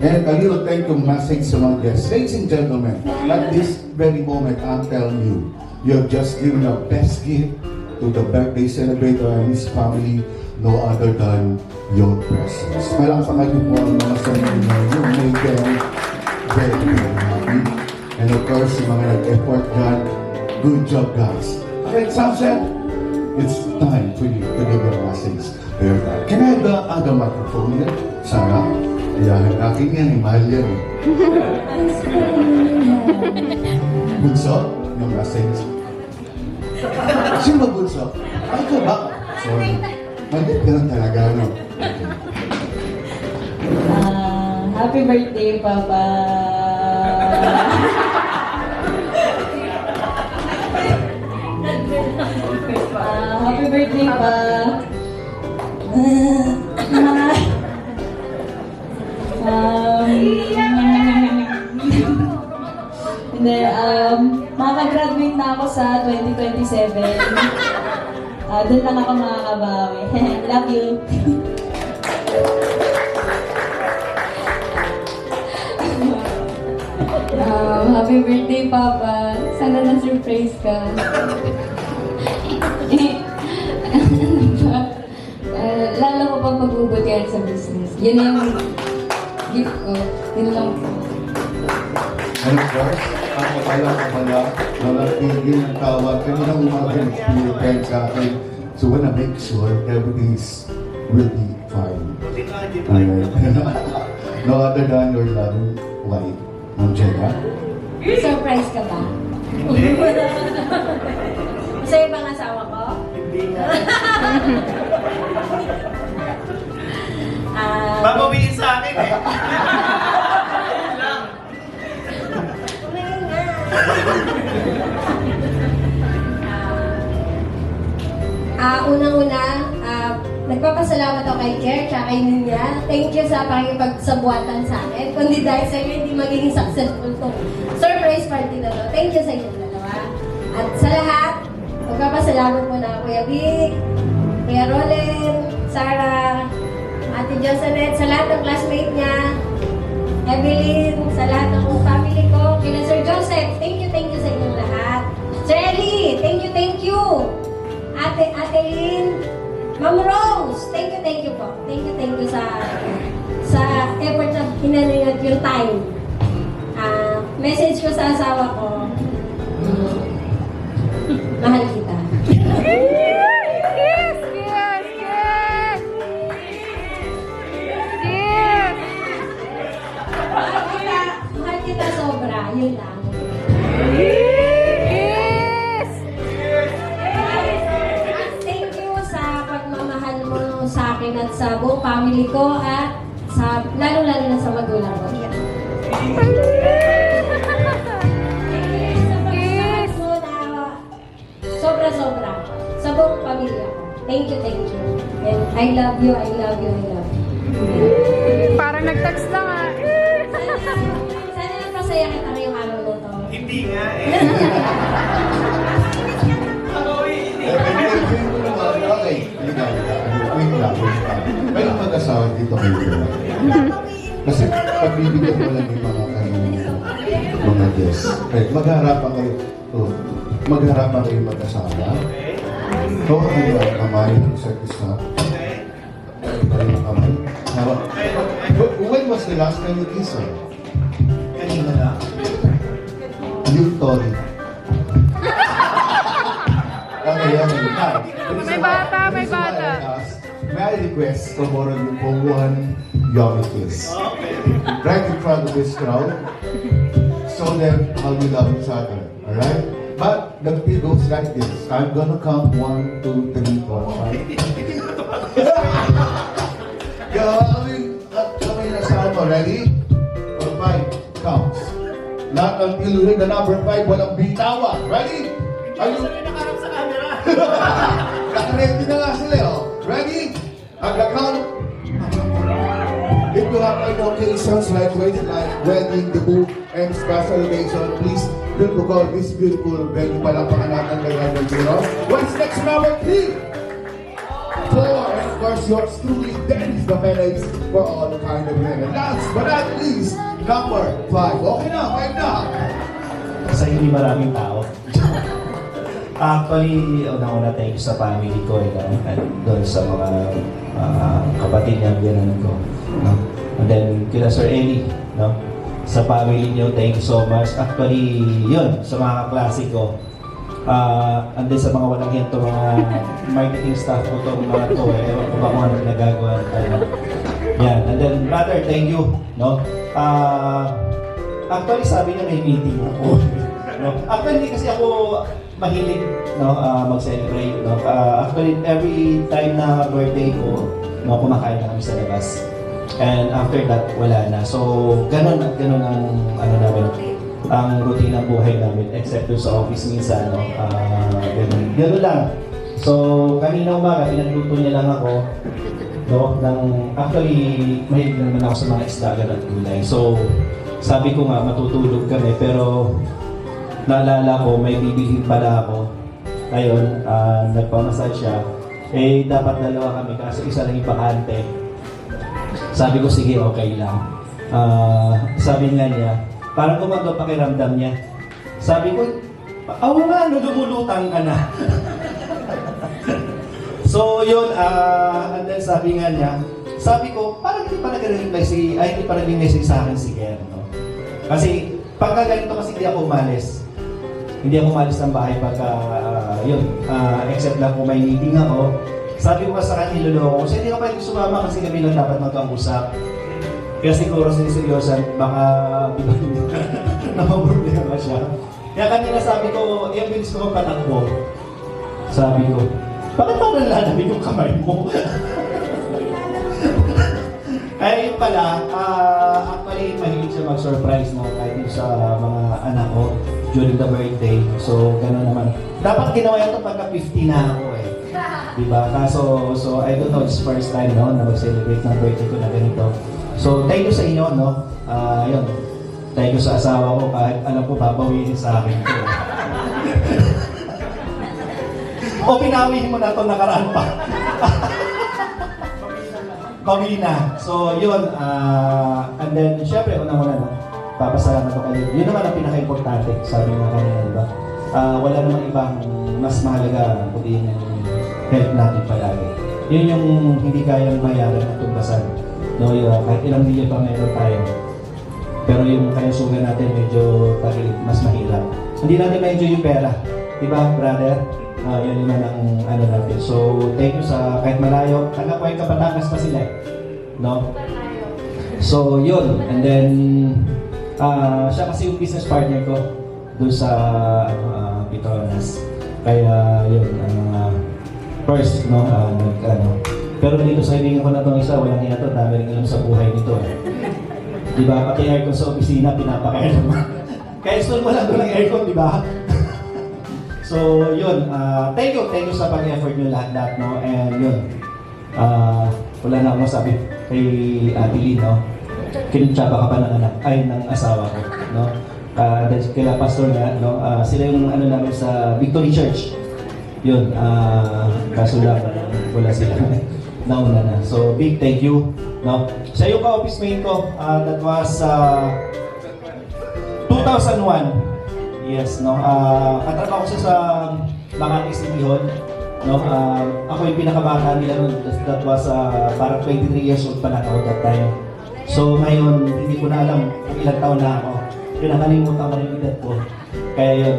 And a little thank you message sa mga guests. Ladies and gentlemen, at this very moment, I'm telling you, you have just given the best gift to the birthday celebrator and his family, no other than your presence. Palakpakan niyo po ang mga sarili niyo. You make them very, very happy. And of course, yung mga nag-effort dyan, good job, guys. Okay, Sunset, it's time for you to give your message to your dad. Can I have the other microphone here? Sarah? Ayan, akin yan, mahal yan eh. Bunso, yung message. Sino ba bunso? Ay, ko ba? Sorry. Mali ka lang talaga, no? Happy birthday, Papa! Happy birthday, Pa! Hindi, makagraduate na ako sa 2027. Doon lang ako makakabawi. Love you! Happy birthday, Papa! Sana na-surprise ka. Lalo ko pang pag-ubod ka sa business. Yun na yung gift ko. Yun lang po. And of course, ako pala walang tigil ng tawag. Kanina umaga nag-spirit sa akin. So wanna make sure everything's will be fine. No other than your loving wife, Ma'am Jenna. Surprise ka ba? Sa'yo bang asawa ko? Hindi nga. Babawiin sa akin eh. Unang-una, nagpapasalamat ako kay Jer at kay Ninya. Thank you sa pakikipagsabuatan sa akin. Kundi dahil sa inyo, hindi magiging successful to surprise party na to. Thank you sa inyo dalawa. At sa lahat, magpapasalamat muna Kuya Vic, Kuya Rolen, Sarah, Ate Josanet, sa lahat ng classmate niya, Evelyn, sa lahat ng family ko, kina Sir Joseph, thank you sa inyong lahat. Sir Ellie, thank you. Ate Lynn, Ma'am Rose, thank you po. Thank you sa effort na inaningat yung time. Message ko sa asawa ko, mahal kita. Mahal kita sobra, yun lang. Thank you sa pagmamahal mo sa akin at sa buong family ko at sa lalo-lalo na sa magulang ko. Sobra-sobra sa buong pamilya ko. Thank you. And I love you. Parang nag-text lang ah. Sana napasaya kita ngayong araw na to. Hindi nga eh. Okay, may mag-asawa dito kayo. Kasi pagbibigyan mo lang yung mga guests. Magharapan kayo. Magharapan kayo mag-asawa. So, ano ang kamay ng isa't isa? Ano ang kamay? When was the last time you kissed her? Kanina na. Yung Tori. Okay. May bata. May I request tomorrow you for one yummy kiss? Right in front of this crowd. Show them how we love each other. Alright? But the beat goes like this. I'm gonna count 1, 2, 3, 4, 5. Kami na sa ano. Ready? For 5 counts. Not until you hit the number 5, walang bitawa. Ready? Are you... Nakarap sa camera. Nakaready na nga sila, oh. Ready? Ang-count. If you have any occasions like wedding, debut, and special occasion, please don't call this beautiful venue. Palakpakan natin kay Randall Jiro. What's next number 3? 4, course, yours truly, Dennis the Felix, for all kind of men. And last but not least, number 5. Okay na, 5 na. Sa hindi maraming tao. Actually, una-una thank you sa family ko, at doon sa mga kapatid niya, biyanan ko. No? And then, kila Sir Eli, no? Sa family niyo, thank you so much. Actually, yun, sa mga kaklase ko. And then sa mga walang yan, mga marketing staff ko itong mga to, ewan ko ba kung ano nagagawa. Yan, and then, brother, thank you. No? Actually, sabi niya may meeting ako. No? Actually, hindi kasi ako mahilig, no, mag-celebrate. No? Actually, every time na birthday ko, no, kumakain na kami sa labas. And after that, wala na. So, ganun ang ano namin, ang routine ng buhay namin, except doon sa office minsan, no? Ganun lang. So, kanina umaga, pinagluto niya lang ako, no? Actually, mahilig naman ako sa mga isdagan at gulay. So, sabi ko nga, matutulog kami, pero naalala ko, may bibilhin pala ako. Ngayon, nagpamasal siya. Eh, dapat dalawa kami, kaso isa lang yung bakante. Sabi ko, sige, okay lang. Sabi nga niya, parang gumagawa pakiramdam niya. Sabi ko, awa nga, lumulutang ka na. So, yun, and then sabi nga niya, sabi ko, parang hindi pa nag-reply sa akin si Ken, no? Kasi, pagka ganito kasi hindi ako umalis. Hindi ako umalis ng bahay pagka, except lang kung may meeting ako. Sabi ko sa kanya, niloloko ko, kasi hindi ka pwede sumama kasi kami lang dapat magkausap. Kaya siguro siniseryosan, baka napaproblema siya. Kaya kanina sabi ko, yung bilis ko patakbo. Sabi ko, bakit pa nalalabig yung kamay mo? Ay, yun pala, actually, mahilig siya mag-surprise, no? Kahit yung sa mga anak ko during the birthday. So, gano'n naman. Dapat ginawa ito pagka 50 na ako eh. Diba? So, I don't know, it's first time, no? Na mag-celebrate ng birthday ko na ganito. So, thank you sa inyo, no? Yun. Thank you sa asawa ko, kahit alam ko, babawin sa akin ko. O, pinawihin mo na ito, nakaraan pa. Pamina. So, yun. And then, syempre, unang-una, no? Papasalamat ko kayo. Yun naman ang pinaka-importante, sabi nga kanina, diba? Wala namang ibang mas mahalaga kundi yung help natin palagi. Yun yung hindi kayang bayaran at tumbasan. No, kahit ilang milyon pa meron tayo. Pero yung kayasugan natin medyo mas mahirap. Hindi natin medyo yung pera. Diba, brother? Yan naman ang ano natin. So, thank you sa kahit malayo. Taga-Puay Batangas pa sila. No? So, yun. And then, siya kasi yung business partner ko doon sa Petronas. Kaya, yun. First, no? Pero dito sa kaibigan ko na itong isa, walang hiya to, dami rin alam sa buhay nito. Diba? Pati aircon sa opisina, pinapakain naman. Kaya install mo lang doon ang aircon, diba? So, yun. Thank you sa pag-effort nyo lahat, no? And yun. Wala na akong masabi kay Ate Lee, no? Kinitsaba ka pa ng anak, ay, ng asawa ko, no? Kaya pastor nga, no? Sila yung ano namin sa Victory Church. Yun, kaso lang, wala sila. Nauna na. So, big thank you, no? Siya yung ka-office mate ko, that was 2001. Yes, no. Katrabaho ko siya sa Makati City Hall. No, ako yung pinakabata nila noon. That was parang 23 years old pa lang ako that time. So ngayon, hindi ko na alam kung ilang taon na ako. Pinakalimutan ko yung edad ko. Kaya yun,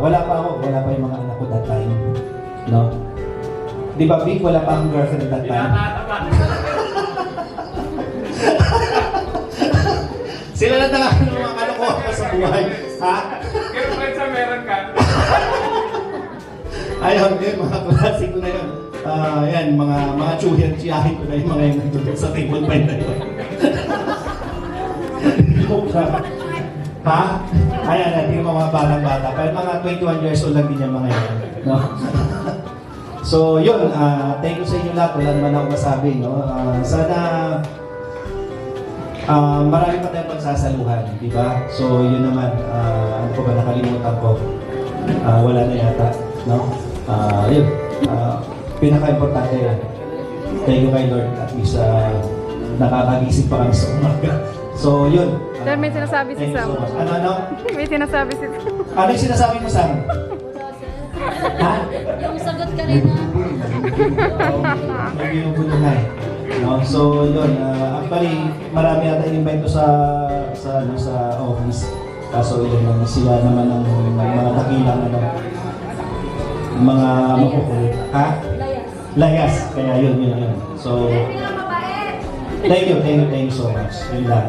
wala pa yung mga anak ko that time. No? Di ba, Vic, wala pa akong girlfriend that time? Sila na talaga ng mga kalokohan sa buhay. Ha? Girlfriend sa meron ka. Ayun, yun, mga klase ko na yun. Yan, mga tsuhin-tsiyahin ko na yung mga yung nagtutok sa table by na yun. Ha? Ayan, hindi yung mga batang-bata. Pero mga 21 years old lang din yung mga yun. No? So, yun, thank you sa inyo lahat. Wala naman ako masabi, no? Sana marami pa tayong pagsasaluhan, di ba? So, yun naman, ano ko ba nakalimutan ko? Wala na yata, no? Yun, pinaka-importante yan. Thank you kay Lord at least nakakagising pa kami sa umaga. So yun. Sir, may sinasabi si thank you Sam. so much. Ano? May sinasabi si Ano yung sinasabi mo, Sam? Ha? Yung sagot ka rin na. May ginugulo na eh. No? So yun, actually marami yata in-invite ko sa office. Kaso yun lang, sila naman ang mga dakilang mga makukulit. Ha? Layas. Kaya yun. So, thank you so much. Yun lang.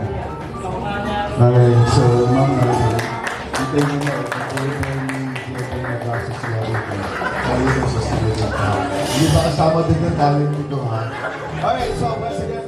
Okay, so ma'am, hintayin mo na, hintayin mo yung nag-process sila rito. Tayo na sa studio. Hindi ba kasama din ng talent nito, ha? Alright, so once again,